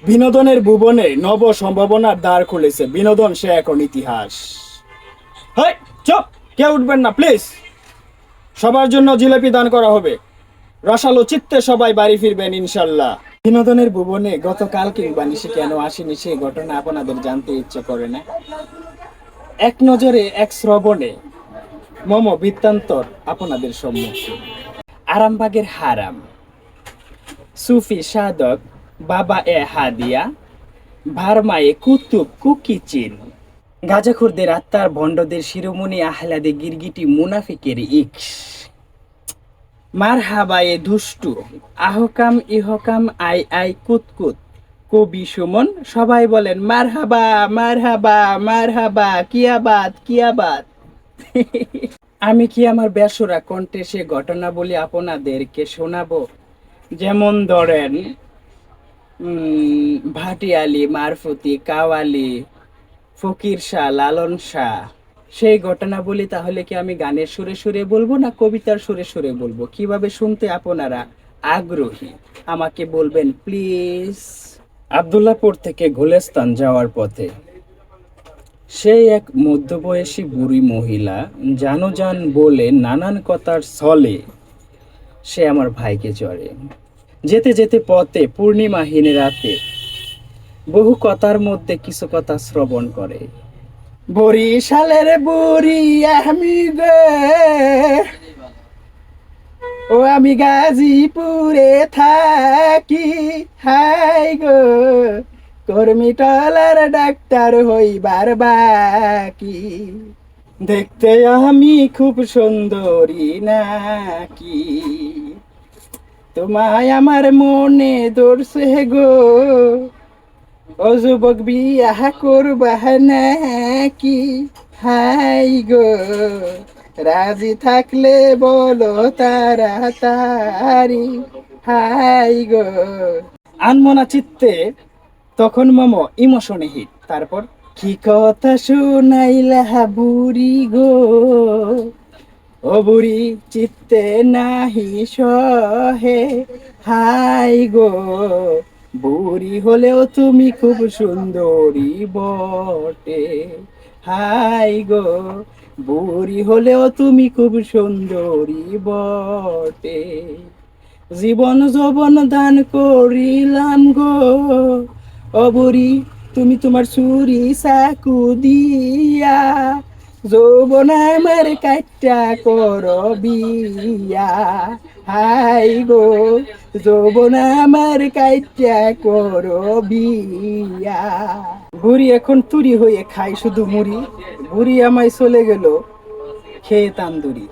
বিনোদনের ভুবনে নব সম্ভাবনার দ্বার খুলেছে বিনোদন, সে এখন ইতিহাস। হাই, চুপ, কেউ উঠবেন না প্লিজ। সবার জন্য জিলাপি দান করা হবে। রসালো চিত্তে সবাই বাড়ি ফিরবেন ইনশাল্লাহ। বিনোদনের ভুবনে গতকাল কিংবা নিশে কেন আসেনি সেই ঘটনা আপনাদের জানতে ইচ্ছে করে না? এক নজরে এক শ্রবণে মম বৃত্তান্তর আপনাদের সম্মুখে। আরামবাগের হারাম সুফি সাধক বাবা এ হাদিয়া ভারমায়ে কুতুব কুকিচিন, গাজাখুরদের আত্মার ভণ্ডদের শিরোমণি আহলাদে গিরগিটি মুনাফিকের ইক্স, মার হাবায়ে দুষ্টু আহকাম ইহকাম আই আই কুতকুত কবি সুমন, সবাই বলেন মার হাবা মার হাবা মার হাবা, কিয়াবাত কিয়াবাত। আমি কি আমার বেসুরা কণ্ঠে সে ঘটনা বলি আপনাদেরকে শোনাবো? যেমন ধরেন ভাটিয়ালি, মারফতি, কাওয়ালি, ফকির শাহ, লালন শাহ, সেই ঘটনা বলি। তাহলে কি আমি গানের সুরে সুরে বলবো না কবিতার সুরে সুরে বলবো? কিভাবে শুনতে আপনারা আগ্রহী আমাকে বলবেন প্লিজ। আব্দুল্লাহপুর থেকে গুলেস্তান যাওয়ার পথে সেই এক মধ্যবয়সী বুড়ি মহিলা জানো জান বলে নানান কথার ছলে সে আমার ভাইকে চড়ে। যেতে যেতে পথে পূর্ণিমাহীন রাতে বহু কথার মধ্যে কিছু কথা শ্রবণ করে। বরিশালের বুড়ি আমি গে, ও আমি গাজীপুরে থাকি, হাই গো কর্মী টলার ডাক্তার হইবার বাকি, দেখতে আমি খুব সুন্দরী নাকি, তোমায় আমার মনে ধরছে গো, ও যুবক বিয়াহ করবাহ নাকি, হাই গো রাজি থাকলে বলো তাড়াতাড়ি, হাই গো। আনমনা চিত্তে তখন মম ইমোশনে হিট। তারপর কি কথা শুনাইলা বুড়ি গো, ও বুড়ি চিত্তে নাহি সহে, হাই গো বুড়ি হলেও তুমি খুব সুন্দরী বটে, হাই গো বুড়ি হলেও তুমি খুব সুন্দরী বটে, জীবন যৌবন দান করিলাম গো, ও বুড়ি তুমি তোমার ছুরি চাকু দিয়া, যৌবন আমার কাটটা কর বিয়া, হাই গো যৌবন আমার কাটটা কর বিয়া। বুড়ি এখন তুরি হয়ে খাই শুধু মুড়ি, বুড়ি আমায় চলে গেল খেয়ে তান্দুরি।